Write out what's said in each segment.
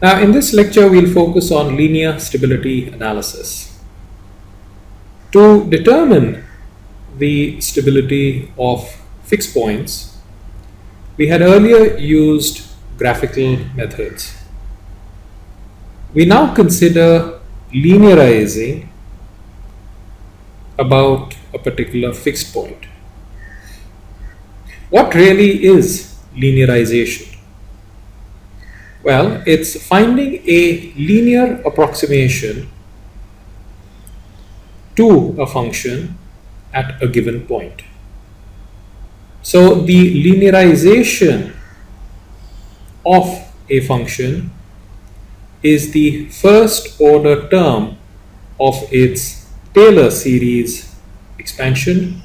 Now, in this lecture, we'll focus on linear stability analysis. To determine the stability of fixed points, we had earlier used graphical methods. We now consider linearizing about a particular fixed point. What really is linearization? Well, it's finding a linear approximation to a function at a given point. So the linearization of a function is the first order term of its Taylor series expansion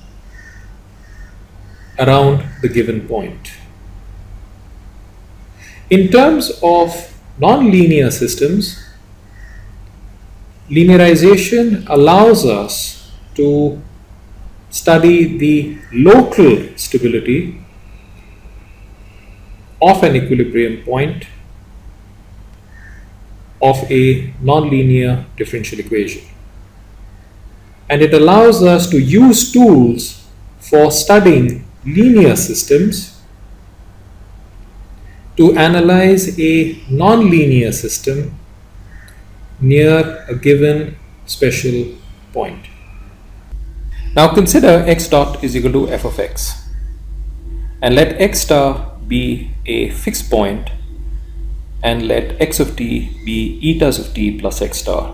around the given point. In terms of nonlinear systems, linearization allows us to study the local stability of an equilibrium point of a nonlinear differential equation. And it allows us to use tools for studying linear systems to analyze a nonlinear system near a given special point. Now consider x dot is equal to f of x, and let x star be a fixed point, and let x of t be etas of t plus x star,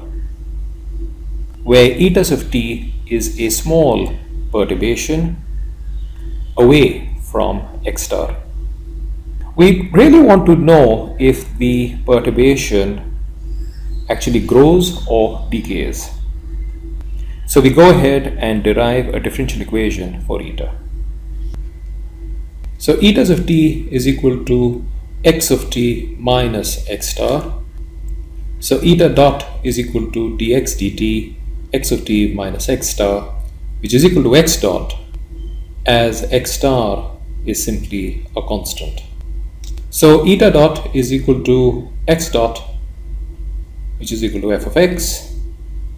where etas of t is a small perturbation away from x star. We really want to know if the perturbation actually grows or decays. So we go ahead and derive a differential equation for eta. So etas of t is equal to x of t minus x star. So eta dot is equal to dx dt x of t minus x star, which is equal to x dot, as x star is simply a constant. So eta dot is equal to x dot, which is equal to f of x,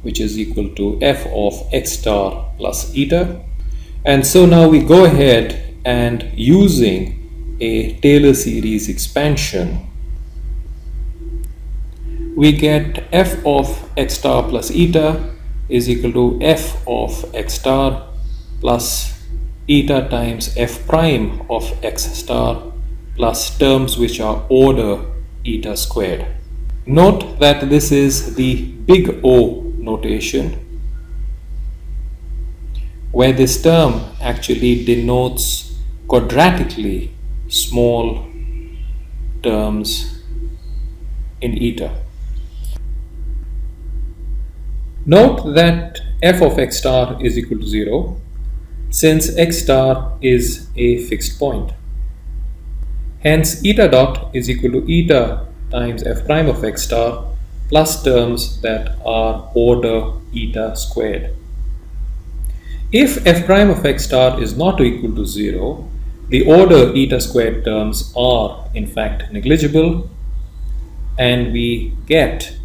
which is equal to f of x star plus eta. And so now we go ahead and, using a Taylor series expansion, we get f of x star plus eta is equal to f of x star plus eta times f prime of x star plus terms which are order eta squared. Note that this is the big O notation, where this term actually denotes quadratically small terms in eta. Note that f of x star is equal to 0, since x star is a fixed point. Hence, eta dot is equal to eta times f prime of x star plus terms that are order eta squared. If f prime of x star is not equal to 0, the order eta squared terms are in fact negligible, and we get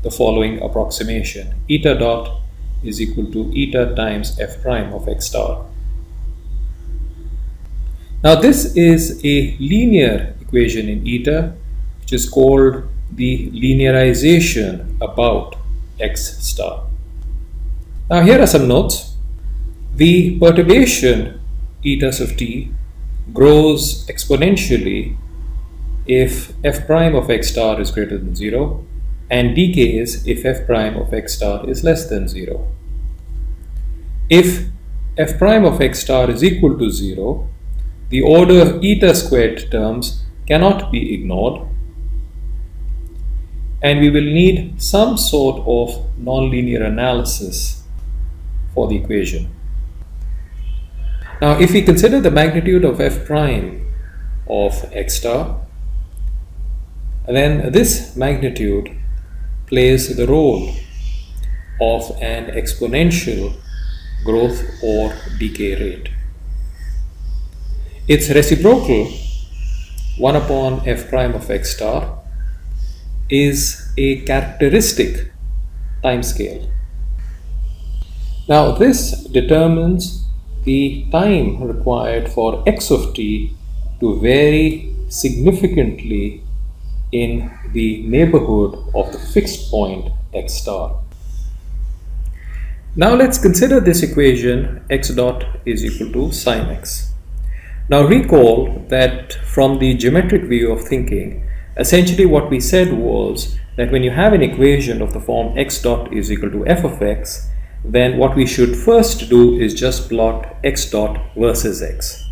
the following approximation: eta dot is equal to eta times f prime of x star. Now this is a linear equation in eta, which is called the linearization about x star. Now here are some notes. The perturbation etas of t grows exponentially if f prime of x star is greater than 0, and decays if f prime of x star is less than 0. If f prime of x star is equal to 0, the order eta squared terms cannot be ignored, and we will need some sort of nonlinear analysis for the equation. Now, if we consider the magnitude of f prime of x star, then this magnitude plays the role of an exponential growth or decay rate. Its reciprocal, 1 upon f prime of x star, is a characteristic timescale. Now this determines the time required for x of t to vary significantly in the neighborhood of the fixed point x star. Now let's consider this equation x dot is equal to sine x. Now recall that from the geometric view of thinking, essentially what we said was that when you have an equation of the form x dot is equal to f of x, then what we should first do is just plot x dot versus x.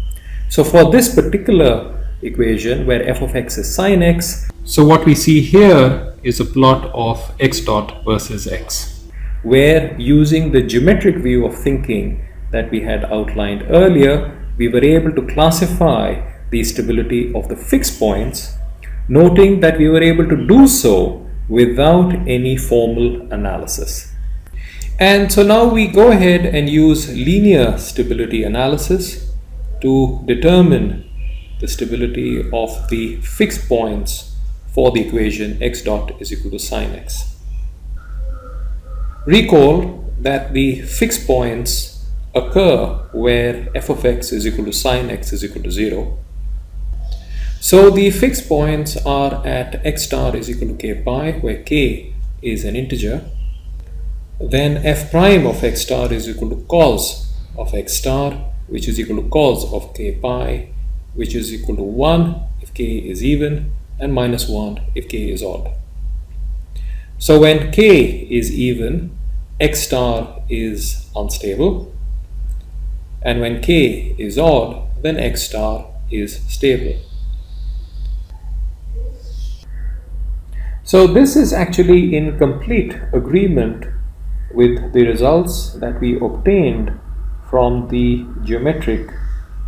So for this particular equation where f of x is sine x, so what we see here is a plot of x dot versus x, where using the geometric view of thinking that we had outlined earlier, we were able to classify the stability of the fixed points, noting that we were able to do so without any formal analysis. And so now we go ahead and use linear stability analysis to determine the stability of the fixed points for the equation x dot is equal to sine x. Recall that the fixed points occur where f of x is equal to sine x is equal to 0. So the fixed points are at x star is equal to k pi, where k is an integer. Then f prime of x star is equal to cos of x star, which is equal to cos of k pi, which is equal to 1 if k is even and minus 1 if k is odd. So when k is even, x star is unstable, and when k is odd, then x star is stable. So this is actually in complete agreement with the results that we obtained from the geometric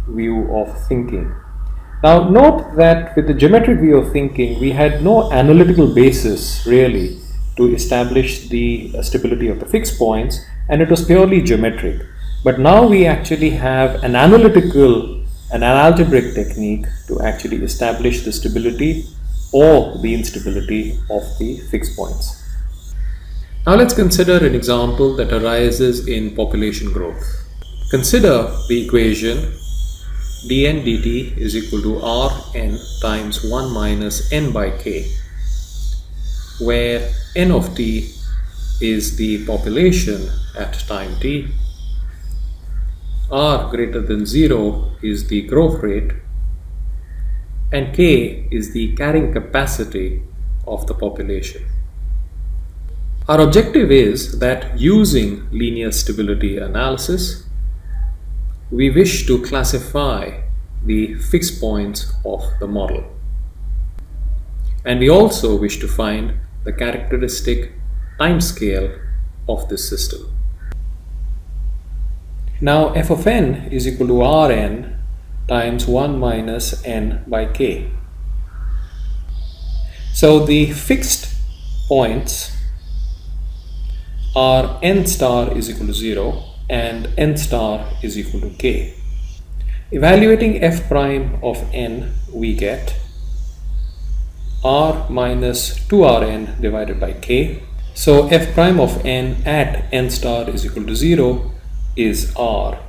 view of thinking. Now note that with the geometric view of thinking, we had no analytical basis really to establish the stability of the fixed points, and it was purely geometric. But now we actually have an algebraic technique to actually establish the stability or the instability of the fixed points. Now let's consider an example that arises in population growth. Consider the equation dn dt is equal to Rn times 1 minus n by k, where n of t is the population at time t, r greater than 0 is the growth rate, and k is the carrying capacity of the population. Our objective is that using linear stability analysis, we wish to classify the fixed points of the model. And we also wish to find the characteristic time scale of this system. Now f of n is equal to Rn times 1 minus n by k. So the fixed points are n star is equal to 0 and n star is equal to k. Evaluating f prime of n, we get r minus 2rn divided by k. So f prime of n at n star is equal to 0 is r.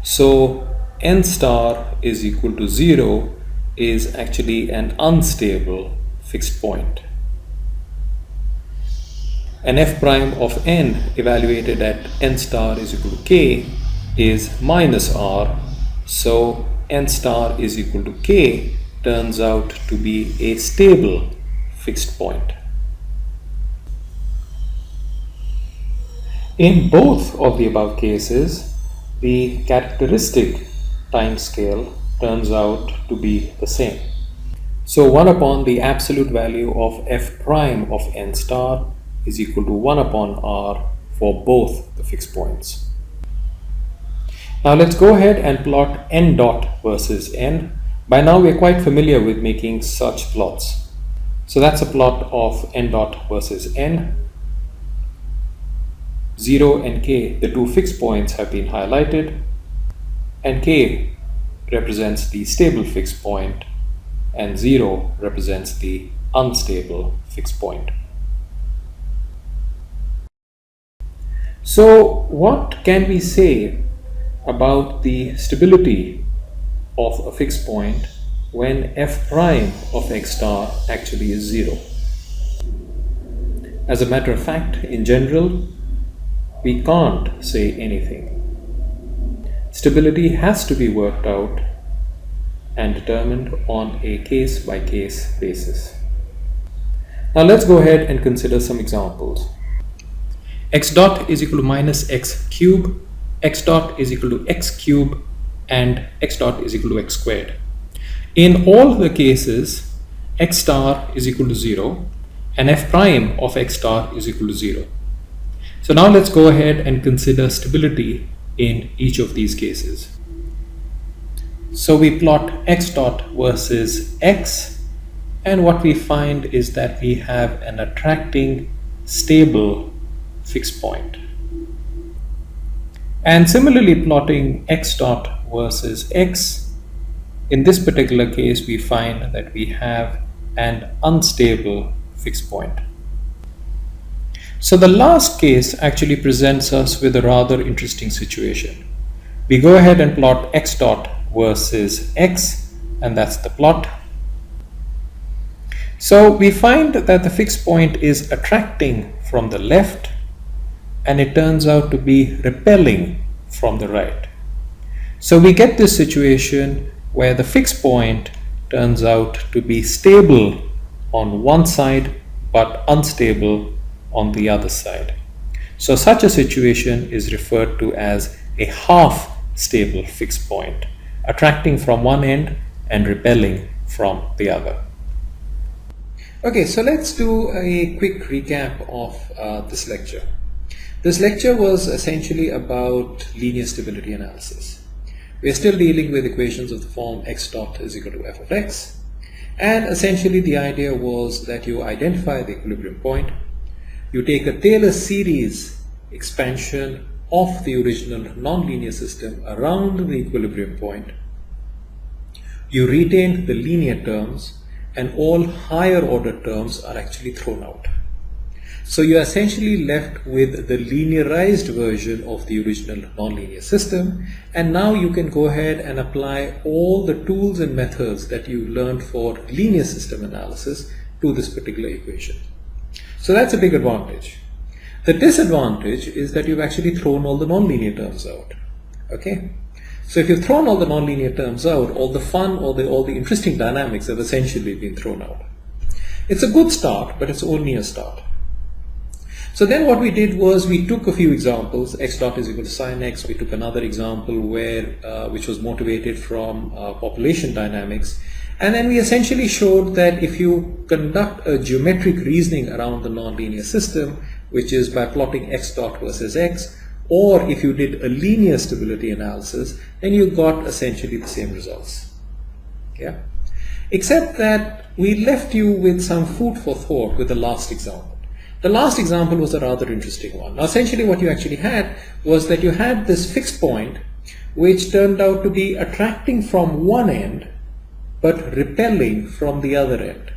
So n star is equal to 0 is actually an unstable fixed point. And f prime of n evaluated at n star is equal to k is minus r. So n star is equal to k turns out to be a stable fixed point. In both of the above cases, the characteristic time scale turns out to be the same. So 1 upon the absolute value of f prime of n star is equal to 1 upon r for both the fixed points. Now let's go ahead and plot n dot versus n. By now we are quite familiar with making such plots. So that's a plot of n dot versus n. 0 and k, the two fixed points, have been highlighted, and k represents the stable fixed point and 0 represents the unstable fixed point. So what can we say about the stability of a fixed point when f prime of x star actually is 0? As a matter of fact, in general, we can't say anything. Stability has to be worked out and determined on a case-by-case basis. Now let's go ahead and consider some examples. X dot is equal to minus x cube, x dot is equal to x cube, and x dot is equal to x squared. In all the cases, x star is equal to 0 and f prime of x star is equal to 0. So now let's go ahead and consider stability in each of these cases. So we plot x dot versus x, and what we find is that we have an attracting stable fixed point. And similarly, plotting x dot versus x, in this particular case we find that we have an unstable fixed point. So the last case actually presents us with a rather interesting situation. We go ahead and plot x dot versus x, and that's the plot. So we find that the fixed point is attracting from the left and it turns out to be repelling from the right. So we get this situation where the fixed point turns out to be stable on one side but unstable on the other side. So such a situation is referred to as a half stable fixed point, attracting from one end and repelling from the other. Okay, so let's do a quick recap of this lecture. This lecture was essentially about linear stability analysis. We are still dealing with equations of the form x dot is equal to f of x, and essentially the idea was that you identify the equilibrium point, you take a Taylor series expansion of the original nonlinear system around the equilibrium point, you retain the linear terms, and all higher order terms are actually thrown out. So you are essentially left with the linearized version of the original nonlinear system, and now you can go ahead and apply all the tools and methods that you learned for linear system analysis to this particular equation. So that's a big advantage. The disadvantage is that you've actually thrown all the nonlinear terms out. Okay? So if you've thrown all the nonlinear terms out, all the fun, all the interesting dynamics have essentially been thrown out. It's a good start, but it's only a start. So then what we did was we took a few examples. X dot is equal to sine x. We took another example which was motivated from population dynamics. And then we essentially showed that if you conduct a geometric reasoning around the nonlinear system, which is by plotting x dot versus x, or if you did a linear stability analysis, then you got essentially the same results. Yeah? Except that we left you with some food for thought with the last example. The last example was a rather interesting one. Now essentially what you actually had was that you had this fixed point which turned out to be attracting from one end but repelling from the other end.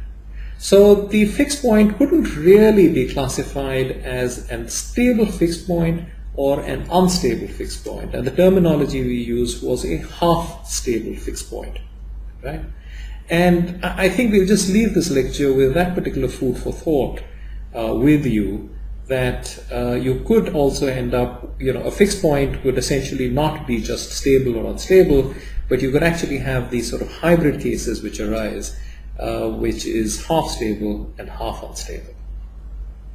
So the fixed point couldn't really be classified as a stable fixed point or an unstable fixed point, and the terminology we used was a half stable fixed point, right? And I think we'll just leave this lecture with that particular food for thought with you, that you could also end up, a fixed point would essentially not be just stable or unstable, but you could actually have these sort of hybrid cases which arise, which is half stable and half unstable.